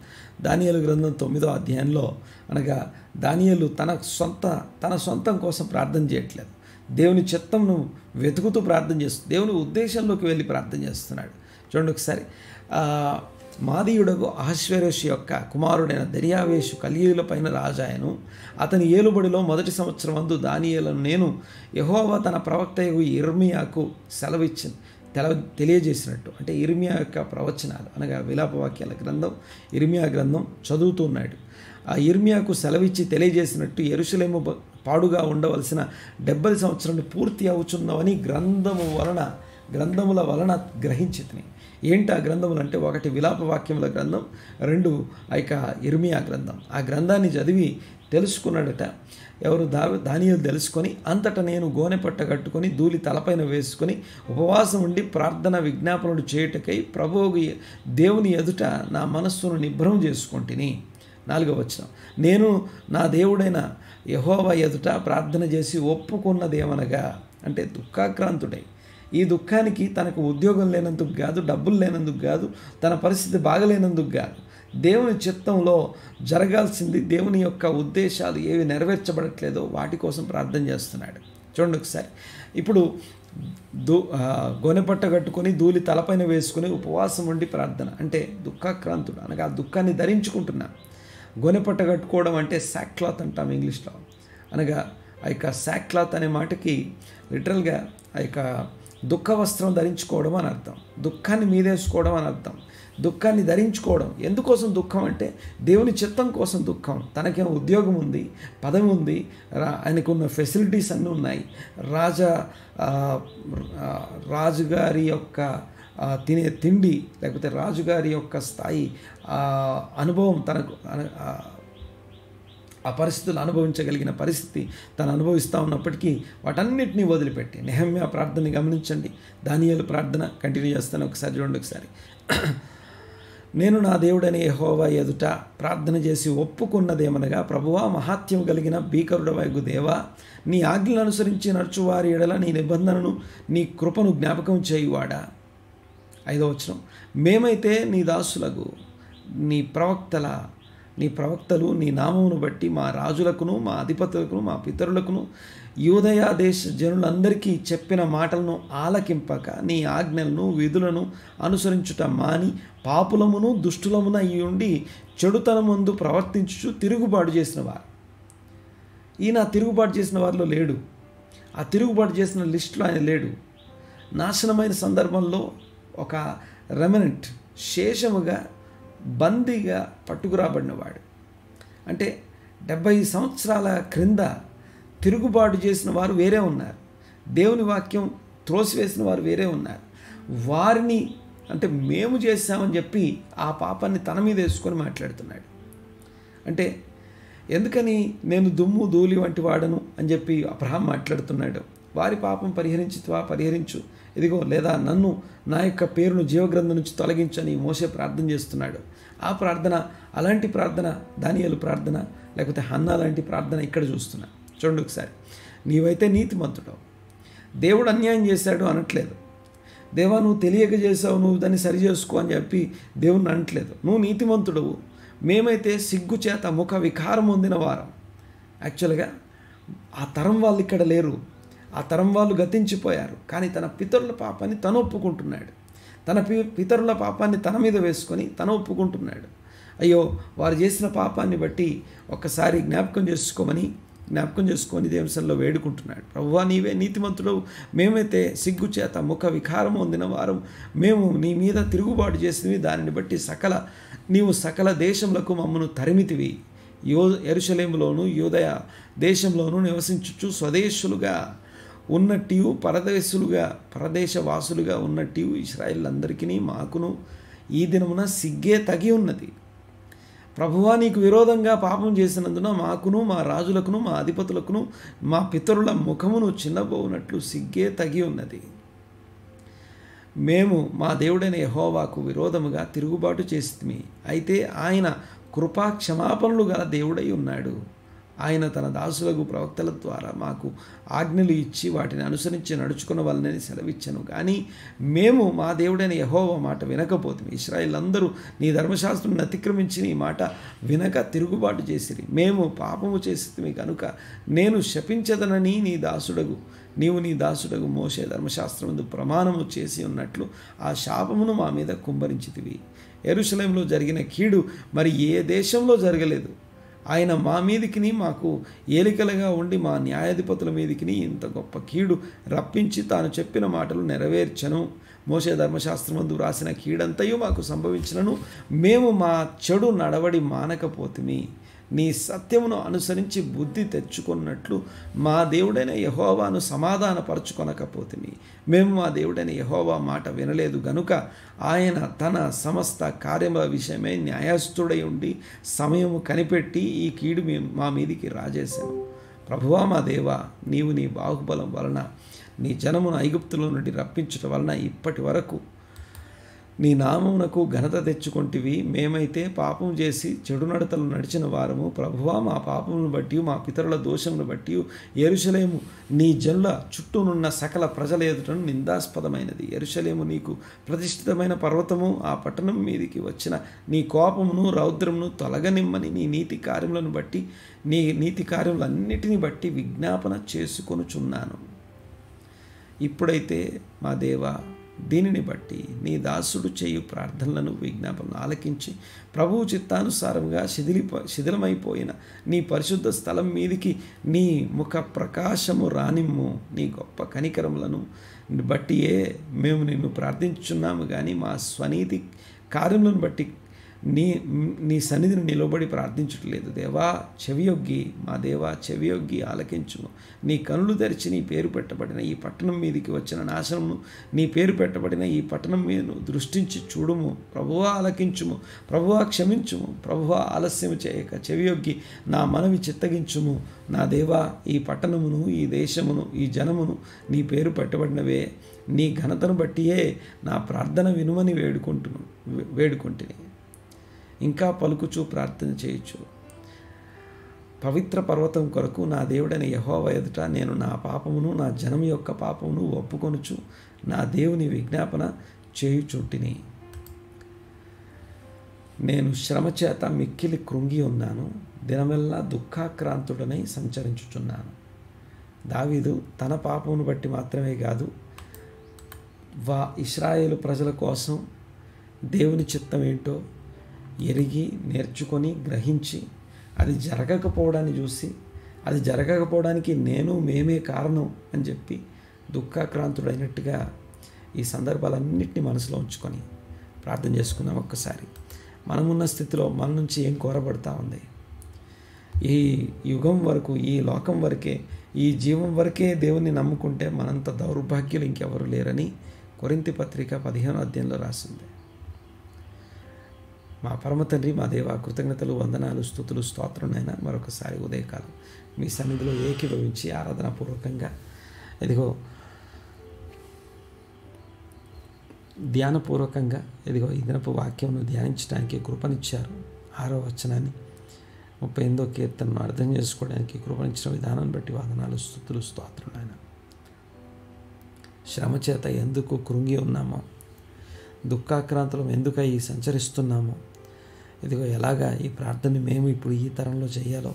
దానియేలు గ్రంథం 9వ అధ్యాయంలో, అనగా దానియేలు తన సొంతం కోసం ప్రార్థన చేయట్లేదు, దేవుని చిత్తంను వెతుకుతూ ప్రార్థన చేస్తున్నాడు, దేవుని ఉద్దేశంలోకి వెళ్ళి ప్రార్థన చేస్తున్నాడు. చూడండి ఒకసారి, మాదీయుడకు అహశ్వేరోషు యొక్క కుమారుడైన దర్యావేషు కల్దీయుల పైన రాజాయను, అతని ఏలుబడిలో మొదటి సంవత్సరం అందు దానియేలును నేను యెహోవా తన ప్రవక్తయగు ఇర్మియాకు తెలియజేసినట్టు, అంటే ఇర్మియా యొక్క ప్రవచనాలు అనగా విలాపవాక్యాల గ్రంథం, ఇర్మియా గ్రంథం చదువుతున్నాడు. ఆ ఇర్మియాకు సెలవిచ్చి తెలియజేసినట్టు యెరూషలేము పాడుగా ఉండవలసిన 70 సంవత్సరాలు పూర్తి అవుచున్నవని గ్రంథముల వలన గ్రహించితిని. ఏంటి ఆ గ్రంథములు అంటే, ఒకటి విలాపవాక్యముల గ్రంథం, 2 ఇర్మియా గ్రంథం. ఆ గ్రంథాన్ని చదివి తెలుసుకున్నాడట ఎవరు? దానియేలు తెలుసుకొని, అంతటా నేను గోనె పట్ట కట్టుకొని ధూళి తలపైన వేసుకొని ఉపవాసం ఉండి ప్రార్థన విజ్ఞాపనలు చేయుటకై ప్రభువు దేవుని ఎదుట నా మనస్సును నిభ్రం చేసుకొంటిని. 4వ వచనం, నేను నా దేవుడైన యెహోవా ఎదుట ప్రార్థన చేసి ఒప్పుకున్నదేమనగా, అంటే దుఃఖాక్రాంతుడై, ఈ దుఃఖానికి తనకు ఉద్యోగం లేనందుకు కాదు, డబ్బులు లేనందుకు కాదు, తన పరిస్థితి బాగలేనందుకు కాదు, దేవుని చిత్తంలో జరగాల్సింది, దేవుని యొక్క ఉద్దేశాలు ఏవి నెరవేర్చబడట్లేదో వాటి కోసం ప్రార్థన చేస్తున్నాడు. చూడండి ఒకసారి, ఇప్పుడు గోనెపట్ట కట్టుకొని ధూళి తలపైన వేసుకుని ఉపవాసం ఉండి ప్రార్థన అంటే దుఃఖాక్రాంతుడు, అనగా ఆ దుఃఖాన్ని ధరించుకుంటున్నా. గోనెపట్ట కట్టుకోవడం అంటే సాక్క్లాత్ అంటాం ఇంగ్లీష్లో, అనగా ఆ యొక్క సాక్క్లాత్ అనే మాటకి లిటరల్గా ఆ యొక్క దుఃఖ వస్త్రం ధరించుకోవడం అని అర్థం, దుఃఖాన్ని మీదేసుకోవడం అని అర్థం, దుఃఖాన్ని ధరించుకోవడం. ఎందుకోసం దుఃఖం అంటే దేవుని చిత్తం కోసం దుఃఖం. తనకేమో ఉద్యోగం ఉంది, పదవి ఉంది, ఆయనకున్న ఫెసిలిటీస్ అన్నీ ఉన్నాయి, రాజుగారి యొక్క తినే తిండి, లేకపోతే రాజుగారి యొక్క స్థాయి, అనుభవం, తనకు ఆ పరిస్థితులు అనుభవించగలిగిన పరిస్థితి తను అనుభవిస్తూ ఉన్నప్పటికీ వాటన్నిటినీ వదిలిపెట్టి, నెహెమ్యా ప్రార్థనని గమనించండి, దానియేలు ప్రార్థన కంటిన్యూ చేస్తాను. ఒకసారి చూడండి. ఒకసారి, నేను నా దేవుడని యెహోవా ఎదుట ప్రార్థన చేసి ఒప్పుకున్నదేమనగా, ప్రభువా మహాత్యం కలిగిన భీకరుడవైగు దేవా, నీ ఆజ్ఞలను అనుసరించి నడుచువారి ఎడల నీ నిబంధనను నీ కృపను జ్ఞాపకం చేయువాడా. 5వ వచనం, మేమైతే నీ దాసులకు నీ ప్రవక్తలు నీ నామమును బట్టి మా రాజులకును మా అధిపతులకును మా పితరులకును యూదయా దేశ జనులందరికీ చెప్పిన మాటలను ఆలకింపక నీ ఆజ్ఞలను విధులను అనుసరించుట మాని పాపులమును దుష్టులమున ఉండి చెడుతనమందు ప్రవర్తించుచు తిరుగుబాటు చేసిన వారు. ఈయన తిరుగుబాటు చేసిన వారిలో లేడు, ఆ తిరుగుబాటు చేసిన లిస్టులో ఆయన లేడు. నాశనమైన సందర్భంలో ఒక రెమనెంట్, శేషముగా, బందీగా పట్టుకురాబడినవాడు. అంటే 70 సంవత్సరాల క్రింద తిరుగుబాటు చేసిన వారు వేరే ఉన్నారు, దేవుని వాక్యం త్రోసివేసిన వారు వేరే ఉన్నారు. వారిని అంటే మేము చేశామని చెప్పి ఆ పాపాన్ని తన మీద వేసుకొని మాట్లాడుతున్నాడు. అంటే ఎందుకని నేను దుమ్ము ధూళి వంటి వాడను అని చెప్పి అబ్రహాం మాట్లాడుతున్నాడు. వారి పాపం పరిహరించు, ఇదిగో, లేదా నన్ను నా యొక్క పేరును జీవగ్రంథం నుంచి తొలగించని మోసే ప్రార్థన చేస్తున్నాడు. ఆ ప్రార్థన, అలాంటి ప్రార్థన దానియేలు ప్రార్థన, లేకపోతే హన్నా లాంటి ప్రార్థన ఇక్కడ చూస్తున్నా. చూడండి ఒకసారి, నీవైతే నీతిమంతుడవు, దేవుడు అన్యాయం చేశాడు అనట్లేదు, దేవా నువ్వు తెలియక చేసావు, నువ్వు దాన్ని సరి చేసుకో అని చెప్పి దేవుణ్ణి అనట్లేదు. నువ్వు నీతిమంతుడవు, మేమైతే సిగ్గు చేత ముఖ వికారం పొందిన వారం. యాక్చువల్గా ఆ తరం వాళ్ళు ఇక్కడ లేరు, ఆ తరం వాళ్ళు గతించిపోయారు. కానీ తన పితరుల పాపాన్ని తను ఒప్పుకుంటున్నాడు, తన పితరుల పాపాన్ని తన మీద వేసుకొని తను ఒప్పుకుంటున్నాడు. అయ్యో వారు చేసిన పాపాన్ని బట్టి ఒక్కసారి జ్ఞాపకం చేసుకొని దేవుని సన్నిధిలో వేడుకుంటున్నాడు. ప్రభువా నీవే నీతిమంతుడవు, మేమైతే సిగ్గు చేత ముఖ వికారం పొందిన వారం, మేము నీ మీద తిరుగుబాటు చేసినవి, దానిని బట్టి నీవు సకల దేశములకు మమ్మను తరిమితివి. యెరూషలేములోను యూదయ దేశంలోనూ నివసించుచు స్వదేశులుగా ఉన్నట్టు పరదేశవాసులుగా ఉన్నట్టు ఇశ్రాయేలులందరికీ మాకును ఈ దినమున సిగ్గే తగి ఉన్నది. ప్రభువా నీకు విరోధంగా పాపం చేసినందున మాకును మా రాజులకును మా అధిపతులకును మా పితరుల ముఖమును చిన్నబోనట్లు సిగ్గే తగి ఉన్నది. మేము మా దేవుడైన యెహోవాకు విరోధముగా తిరుగుబాటు చేసితిమి. అయితే ఆయన కృపా క్షమాపణలు గల దేవుడై ఉన్నాడు. ఆయన తన దాసులకు ప్రవక్తల ద్వారా మాకు ఆజ్ఞలు ఇచ్చి వాటిని అనుసరించి నడుచుకున్న వాళ్ళని సెలవిచ్చాను. కానీ మేము మా దేవుడైన యెహోవా మాట వినకపోతుంది. ఇశ్రాయేలు అందరూ నీ ధర్మశాస్త్రం అతిక్రమించి నీ మాట వినక తిరుగుబాటు చేసిరి. మేము పాపము చేసితిమి కనుక నేను శపించదనని నీవు నీ దాసుడగు మోషే ధర్మశాస్త్రమందు ప్రమాణము చేసి ఉన్నట్లు ఆ శాపమును మా మీద కుమ్మరించితివి. యెరూషలేములో జరిగిన కీడు మరి ఏ దేశంలో జరగలేదు. ఆయన మా మీదికిని మాకు ఏలికలుగా ఉండి మా న్యాయాధిపతుల మీదికిని ఇంత గొప్ప కీడు రప్పించి తాను చెప్పిన మాటలు నెరవేర్చను. మోషే ధర్మశాస్త్రమందు రాసిన కీడంతయు మాకు సంభవించినను మేము మా చెడు నడవడి మానకపోతిమి. నీ సత్యమును అనుసరించి బుద్ధి తెచ్చుకున్నట్లు మా దేవుడైన యెహోవాను సమాధానపరచుకొనకపోతిమి. మేము మా దేవుడైన యెహోవా మాట వినలేదు గనుక ఆయన తన సమస్త కార్యముల విషయమై న్యాయస్థుడై ఉండి సమయము కనిపెట్టి ఈ కీడు మా మీదికి రాజేశాను. ప్రభువా మా దేవా, నీవు నీ బాహుబలం వలన నీ జనమును ఐగుప్తులో నుండి రప్పించటం వలన ఇప్పటి వరకు నీ నామమునకు ఘనత తెచ్చుకొంటివి. మేమైతే పాపం చేసి చెడు నడతలు నడిచిన వారము. ప్రభువా, మా పాపమును బట్టి మా పితరుల దోషమును బట్టి యెరూషలేము నీ జనుల చుట్టూనున్న సకల ప్రజల ఎదుటను నిందాస్పదమైనది. యెరూషలేము నీకు ప్రతిష్ఠితమైన పర్వతము. ఆ పట్టణం మీదికి వచ్చిన నీ కోపమును రౌద్రమును తొలగనిమ్మని నీ నీతి కార్యములను బట్టి నీ నీతి కార్యములన్నిటిని బట్టి విజ్ఞాపన చేసుకొనుచున్నాను. ఇప్పుడైతే మా దేవా, దీనిని బట్టి నీ దాసుడు చేయు ప్రార్థనలను విజ్ఞాపనలు ఆలకించి ప్రభువు చిత్తానుసారంగా శిథిలమైపోయిన నీ పరిశుద్ధ స్థలం మీదికి నీ ముఖ ప్రకాశము రానిమ్ము. నీ గొప్ప కనికరములను బట్టియే మేము నిన్ను ప్రార్థించున్నాము. కానీ మా స్వనీతి కార్యములను బట్టి నీ సన్నిధిని నిలబడి ప్రార్థించట్లేదు. దేవా చెవియొగ్గి, మా దేవా చెవియొగ్గి ఆలకించుము. నీ కనులు తెరిచి నీ పేరు పెట్టబడిన ఈ పట్టణం మీదికి వచ్చిన నాశనమును, నీ పేరు పెట్టబడిన ఈ పట్టణం మీదను దృష్టించి చూడుము. ప్రభువా ఆలకించుము, ప్రభువా క్షమించుము, ప్రభువా ఆలస్యము చేయక చెవియొగ్గి నా మనవి చిత్తగించుము. నా దేవా, ఈ పట్టణమును, ఈ దేశమును, ఈ జనమును నీ పేరు పెట్టబడినవే. నీ ఘనతను బట్టియే నా ప్రార్థన వినుమని వేడుకుంటుని. ఇంకా పలుకుచూ ప్రార్థన చేయొచ్చు. పవిత్ర పర్వతం కొరకు నా దేవుడైన యెహోవా ఎదుట నేను నా పాపమును నా జనం యొక్క పాపమును ఒప్పుకొనుచు నా దేవుని విజ్ఞాపన చేయుచుంటిని. నేను శ్రమ చేత మిక్కిలి కృంగి ఉన్నాను. దినమెల్లా దుఃఖాక్రాంతుడనై సంచరించుచున్నాను. దావీదు తన పాపమును బట్టి మాత్రమే కాదు, ఇశ్రాయేలు ప్రజల కోసం దేవుని చిత్తం ఏంటో ఎరిగి నేర్చుకొని గ్రహించి అది జరగకపోవడాన్ని చూసి అది జరగకపోవడానికి మేమే కారణం అని చెప్పి దుఃఖాక్రాంతుడైనట్టుగా ఈ సందర్భాలన్నింటినీ మనసులో ఉంచుకొని ప్రార్థన చేసుకుందాం. ఒక్కసారి మనమున్న స్థితిలో మన నుంచి ఏం కోరబడతా ఉంది? ఈ యుగం వరకు, ఈ లోకం వరకే, ఈ జీవం వరకే దేవుణ్ణి నమ్ముకుంటే మనంత దౌర్భాగ్యులు ఇంకెవరు లేరని కొరింథీ పత్రిక 15వ అధ్యాయంలో రాసింది. మా పరమ తండ్రి, మా దేవ, కృతజ్ఞతలు, వందనాలు, స్తుతులు, స్తోత్రంనైనా మరొకసారి ఉదయకాలం మీ సన్నిధిలో ఏకీభవించి ఆరాధనాపూర్వకంగా ఇదిగో ధ్యానపూర్వకంగా ఇదిగో ఈ దినపు వాక్యంను ధ్యానించడానికి కృపనిచ్చారు. 6వ వచనాన్ని 38వ కీర్తనను అర్థం చేసుకోవడానికి కృపనిచ్చిన విధానాన్ని బట్టి వందనాలు, స్తుతులు, స్తోత్రంనైనా. శ్రమ చేత ఎందుకు కృంగి ఉన్నామో, దుఃఖాక్రాంతులం ఎందుకై సంచరిస్తున్నామో, ఇదిగో ఎలాగా ఈ ప్రార్థన మేము ఇప్పుడు ఈ తరంలో చేయాలో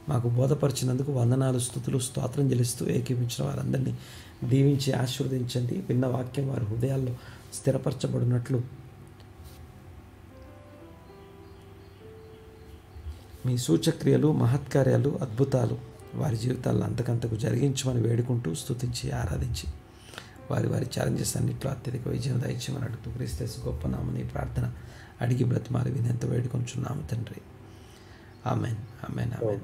మాకు బోధపరిచినందుకు వందనాలు, స్తుతులు, స్తోత్రం చెల్లిస్తూ ఏకీపించిన వారందరినీ దీవించి ఆశీర్వదించండి. విన్న వాక్యం వారి హృదయాల్లో స్థిరపరచబడినట్లు మీ సూచక్రియలు, మహత్కార్యాలు, అద్భుతాలు వారి జీవితాల్లో అంతకంతకు జరిగించమని వేడుకుంటూ స్తుతించి ఆరాధించి వారి ఛాలెంజెస్ అన్నింటిలో అత్యధిక విజయం దయచేయమని అడుగుతూ క్రీస్తు గొప్ప నామని ప్రార్థన అడిగి బ్రతిమాలి వినేంత వేడుకొంచున్నాము తండ్రి. Amen, amen, amen.